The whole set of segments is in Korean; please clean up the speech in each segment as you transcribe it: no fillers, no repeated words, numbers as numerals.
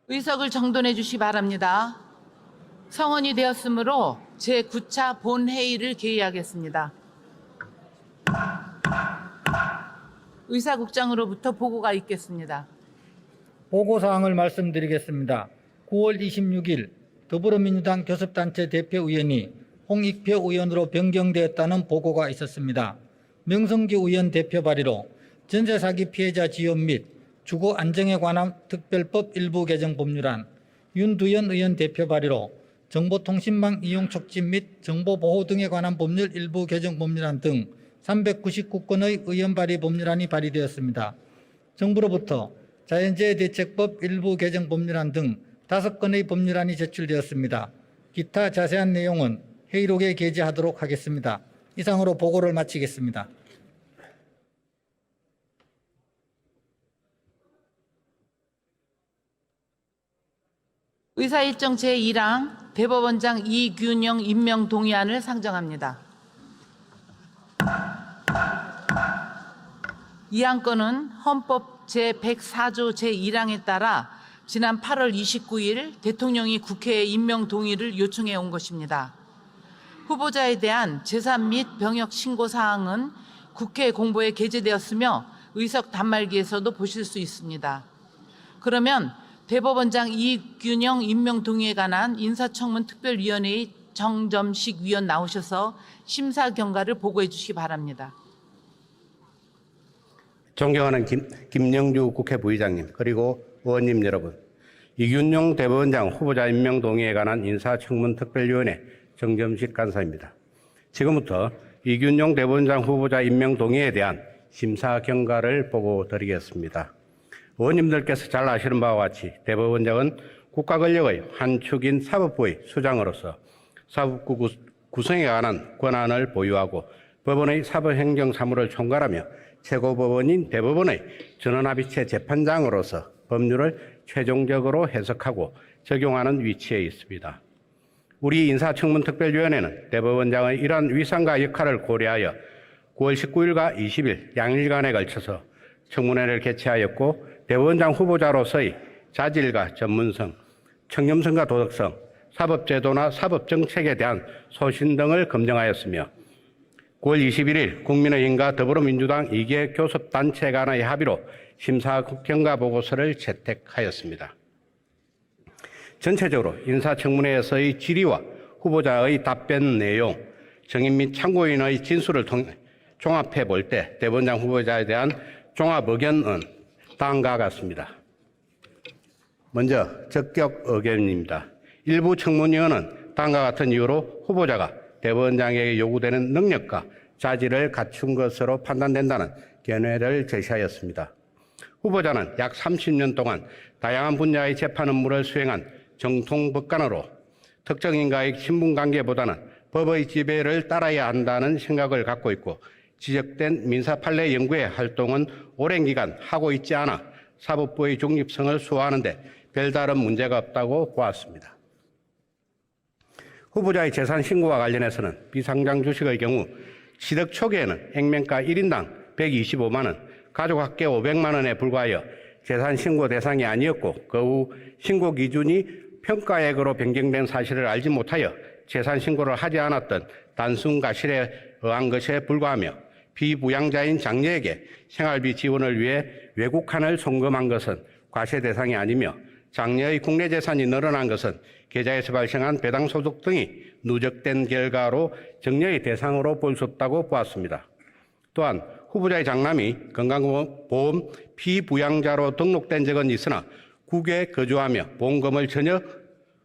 의석을 정돈해 주시 바랍니다. 성원이 되었으므로 제9차 본회의를 개의하겠습니다. 의사국장으로부터 보고가 있겠습니다. 보고사항을 말씀드리겠습니다. 9월 26일 더불어민주당 교섭단체 대표의원이 홍익표 의원으로 변경되었다는 보고가 있었습니다. 명성규 의원 대표 발의로 전세사기 피해자 지원 및 주거 안정에 관한 특별법 일부 개정 법률안, 윤두현 의원 대표 발의로 정보통신망 이용 촉진 및 정보보호 등에 관한 법률 일부 개정 법률안 등 399건의 의원 발의 법률안이 발의되었습니다. 정부로부터 자연재해 대책법 일부 개정 법률안 등 5건의 법률안이 제출되었습니다. 기타 자세한 내용은 회의록에 게재하도록 하겠습니다. 이상으로 보고를 마치겠습니다. 의사일정 제1항 대법원장 이균영 임명 동의안을 상정합니다. 이 안건은 헌법 제104조 제1항에 따라 지난 8월 29일 대통령이 국회에 임명 동의를 요청해 온 것입니다. 후보자에 대한 재산 및 병역 신고 사항은 국회 공보에 게재되었으며 의석 단말기에서도 보실 수 있습니다. 그러면 대법원장 이균영 임명 동의에 관한 인사청문 특별위원회의 정점식 위원 나오셔서 심사 경과를 보고해 주시기 바랍니다. 존경하는 김영주 국회 부의장님, 그리고 의원님 여러분, 이균용 대법원장 후보자 임명 동의에 관한 인사청문 특별위원회 정점식 간사입니다. 지금부터 이균용 대법원장 후보자 임명 동의에 대한 심사 경과를 보고드리겠습니다. 의원님들께서 잘 아시는 바와 같이 대법원장은 국가 권력의 한 축인 사법부의 수장으로서 사법부 구성에 관한 권한을 보유하고 법원의 사법행정 사무를 총괄하며 최고법원인 대법원의 전원합의체 재판장으로서 법률을 최종적으로 해석하고 적용하는 위치에 있습니다. 우리 인사청문특별위원회는 대법원장의 이러한 위상과 역할을 고려하여 9월 19일과 20일 양일간에 걸쳐서 청문회를 개최하였고 대법원장 후보자로서의 자질과 전문성, 청렴성과 도덕성, 사법제도나 사법정책에 대한 소신 등을 검증하였으며 9월 21일 국민의힘과 더불어민주당 2개 교섭단체 간의 합의로 심사 경과 보고서를 채택하였습니다. 전체적으로 인사청문회에서의 질의와 후보자의 답변 내용, 정인 및 참고인의 진술을 통해 종합해 볼 때 대법원장 후보자에 대한 종합 의견은 다음과 같습니다. 먼저 적격 의견입니다. 일부 청문위원은 다음과 같은 이유로 후보자가 대법원장에게 요구되는 능력과 자질을 갖춘 것으로 판단된다는 견해를 제시하였습니다. 후보자는 약 30년 동안 다양한 분야의 재판 업무를 수행한 정통법관으로 특정인과의 신분관계보다는 법의 지배를 따라야 한다는 생각을 갖고 있고 지적된 민사판례 연구의 활동은 오랜 기간 하고 있지 않아 사법부의 중립성을 수호하는 데 별다른 문제가 없다고 보았습니다. 후보자의 재산 신고와 관련해서는 비상장 주식의 경우 취득 초기에는 액면가 1인당 125만 원, 가족 합계 500만 원에 불과하여 재산 신고 대상이 아니었고 그 후 신고 기준이 평가액으로 변경된 사실을 알지 못하여 재산 신고를 하지 않았던 단순 과실에 의한 것에 불과하며 비부양자인 장녀에게 생활비 지원을 위해 외국환을 송금한 것은 과세 대상이 아니며 장녀의 국내 재산이 늘어난 것은 계좌에서 발생한 배당소득 등이 누적된 결과로 정려의 대상으로 볼 수 없다고 보았습니다. 또한 후보자의 장남이 건강보험 피부양자로 등록된 적은 있으나 국외에 거주하며 보험금을 전혀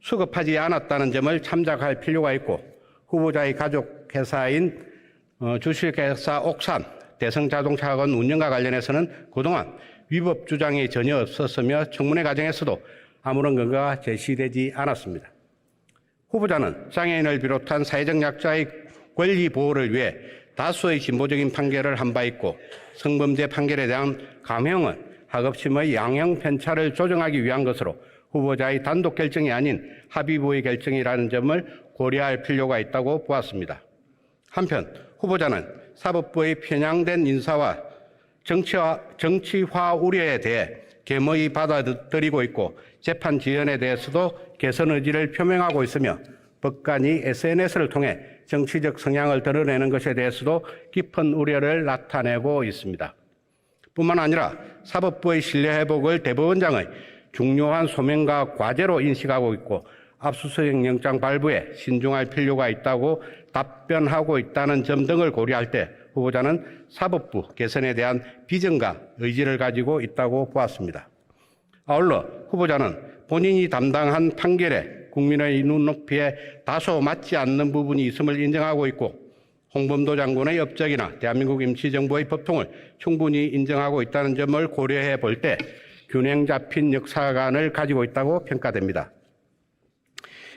수급하지 않았다는 점을 참작할 필요가 있고 후보자의 가족회사인 주식회사 옥산 대성자동차학원 운영과 관련해서는 그동안 위법 주장이 전혀 없었으며 청문회 과정에서도 아무런 근거가 제시되지 않았습니다. 후보자는 장애인을 비롯한 사회적 약자의 권리 보호를 위해 다수의 진보적인 판결을 한 바 있고 성범죄 판결에 대한 감형은 하급심의 양형 편차를 조정하기 위한 것으로 후보자의 단독 결정이 아닌 합의부의 결정이라는 점을 고려할 필요가 있다고 보았습니다. 한편 후보자는 사법부의 편향된 인사와 정치화 우려에 대해 겸허히 받아들이고 있고 재판 지연에 대해서도 개선 의지를 표명하고 있으며 법관이 SNS를 통해 정치적 성향을 드러내는 것에 대해서도 깊은 우려를 나타내고 있습니다. 뿐만 아니라 사법부의 신뢰 회복을 대법원장의 중요한 소명과 과제로 인식하고 있고 압수수색 영장 발부에 신중할 필요가 있다고 답변하고 있다는 점 등을 고려할 때 후보자는 사법부 개선에 대한 비전과 의지를 가지고 있다고 보았습니다. 아울러 후보자는 본인이 담당한 판결에 국민의 눈높이에 다소 맞지 않는 부분이 있음을 인정하고 있고 홍범도 장군의 업적이나 대한민국 임시정부의 법통을 충분히 인정하고 있다는 점을 고려해 볼 때 균형 잡힌 역사관을 가지고 있다고 평가됩니다.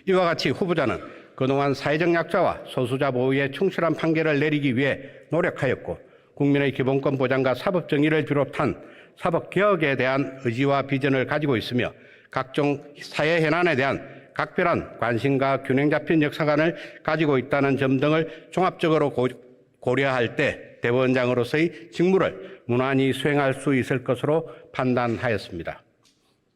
이와 같이 후보자는 그동안 사회적 약자와 소수자 보호에 충실한 판결을 내리기 위해 노력하였고 국민의 기본권 보장과 사법 정의를 비롯한 사법 개혁에 대한 의지와 비전을 가지고 있으며 각종 사회 현안에 대한 각별한 관심과 균형 잡힌 역사관을 가지고 있다는 점 등을 종합적으로 고려할 때 대법원장으로서의 직무를 무난히 수행할 수 있을 것으로 판단하였습니다.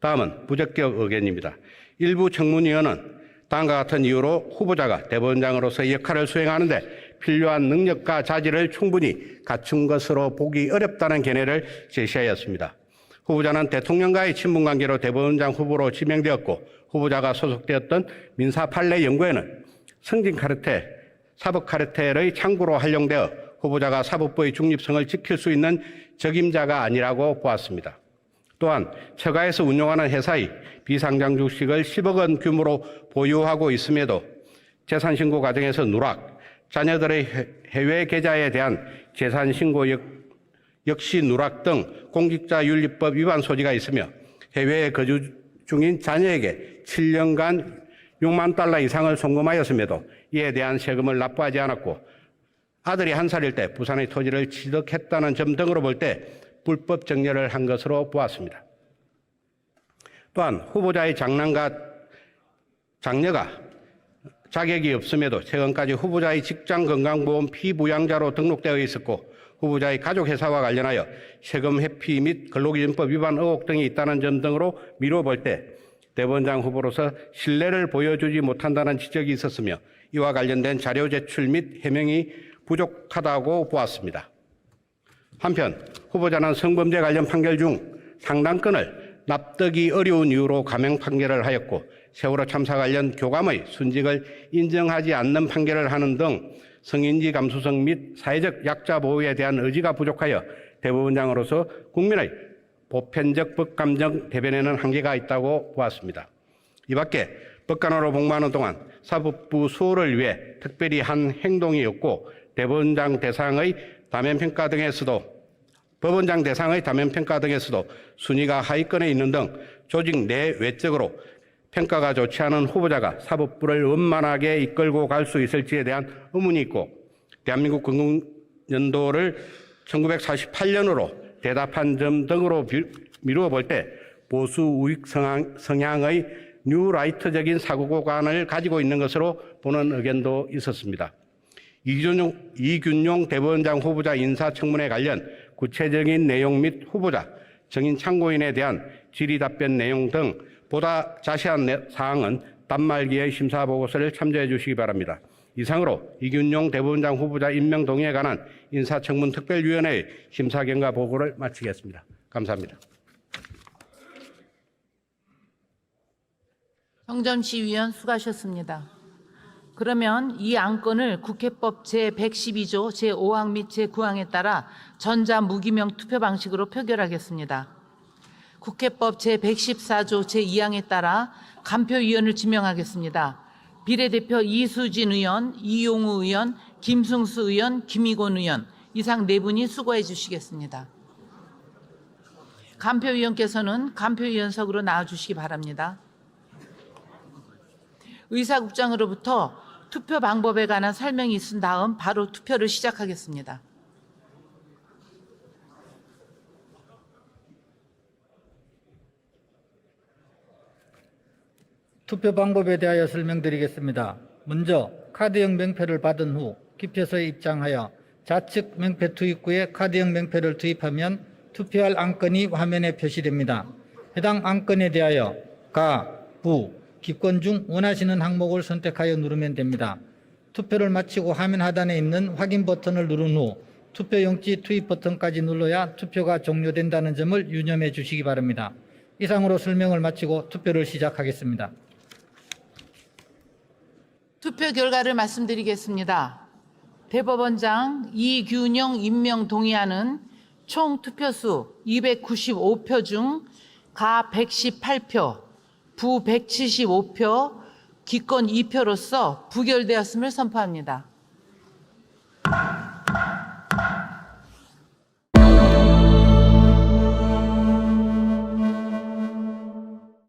다음은 부적격 의견입니다. 일부 청문위원은 다음과 같은 이유로 후보자가 대법원장으로서의 역할을 수행하는데 필요한 능력과 자질을 충분히 갖춘 것으로 보기 어렵다는 견해를 제시하였습니다. 후보자는 대통령과의 친분관계로 대법원장 후보로 지명되었고 후보자가 소속되었던 민사 판례 연구회는 승진 카르텔, 사법 카르텔의 창구로 활용되어 후보자가 사법부의 중립성을 지킬 수 있는 적임자가 아니라고 보았습니다. 또한 처가에서 운영하는 회사의 비상장 주식을 10억 원 규모로 보유하고 있음에도 재산신고 과정에서 누락, 자녀들의 해외 계좌에 대한 재산신고 역시 누락 등 공직자윤리법 위반 소지가 있으며 해외에 거주 중인 자녀에게 7년간 6만 달러 이상을 송금하였음에도 이에 대한 세금을 납부하지 않았고 아들이 1살일 때 부산의 토지를 취득했다는 점 등으로 볼 때 불법 정려를 한 것으로 보았습니다. 또한 후보자의 장남과 장녀가 자격이 없음에도 최근까지 후보자의 직장건강보험 피부양자로 등록되어 있었고 후보자의 가족회사와 관련하여 세금 회피 및 근로기준법 위반 의혹 등이 있다는 점 등으로 미뤄볼 때 대법원장 후보로서 신뢰를 보여주지 못한다는 지적이 있었으며 이와 관련된 자료 제출 및 해명이 부족하다고 보았습니다. 한편 후보자는 성범죄 관련 판결 중 상당권을 납득이 어려운 이유로 감형 판결을 하였고 세월호 참사 관련 교감의 순직을 인정하지 않는 판결을 하는 등 성인지 감수성 및 사회적 약자 보호에 대한 의지가 부족하여 대법원장으로서 국민의 보편적 법감정 대변에는 한계가 있다고 보았습니다. 이 밖에 법관으로 복무하는 동안 사법부 수호를 위해 특별히 한 행동이었고 대법원장 대상의 다면평가 등에서도 법원장 대상의 다면평가 등에서도 순위가 하위권에 있는 등 조직 내 외적으로 평가가 좋지 않은 후보자가 사법부를 원만하게 이끌고 갈 수 있을지에 대한 의문이 있고 대한민국 건국연도를 1948년으로 대답한 점 등으로 미루어 볼 때 보수 우익 성향의 뉴라이트적인 사고관을 가지고 있는 것으로 보는 의견도 있었습니다. 이균용 대법원장 후보자 인사청문회 관련 구체적인 내용 및 후보자, 정인 참고인에 대한 질의 답변 내용 등 보다 자세한 사항은 단말기의 심사보고서를 참조해 주시기 바랍니다. 이상으로 이균용 대법원장 후보자 임명 동의에 관한 인사청문 특별위원회의 심사경과 보고를 마치겠습니다. 감사합니다. 정점식 위원 수고하셨습니다. 그러면 이 안건을 국회법 제112조 제5항 및 제9항에 따라 전자무기명 투표 방식으로 표결하겠습니다. 국회법 제114조 제2항에 따라 간표위원을 지명하겠습니다. 비례대표 이수진 의원, 이용우 의원, 김승수 의원, 김희곤 의원 이상 네 분이 수고해 주시겠습니다. 간표위원께서는 간표위원석으로 나와주시기 바랍니다. 의사국장으로부터 투표 방법에 관한 설명이 있은 다음 바로 투표를 시작하겠습니다. 투표 방법에 대하여 설명드리겠습니다. 먼저 카드형 명패를 받은 후 기표소에 입장하여 좌측 명패 투입구에 카드형 명패를 투입하면 투표할 안건이 화면에 표시됩니다. 해당 안건에 대하여 가, 부, 기권 중 원하시는 항목을 선택하여 누르면 됩니다. 투표를 마치고 화면 하단에 있는 확인 버튼을 누른 후 투표용지 투입 버튼까지 눌러야 투표가 종료된다는 점을 유념해 주시기 바랍니다. 이상으로 설명을 마치고 투표를 시작하겠습니다. 투표 결과를 말씀드리겠습니다. 대법원장 이균용 임명 동의안은 총 투표수 295표 중 가 118표, 부 175표, 기권 2표로서 부결되었음을 선포합니다.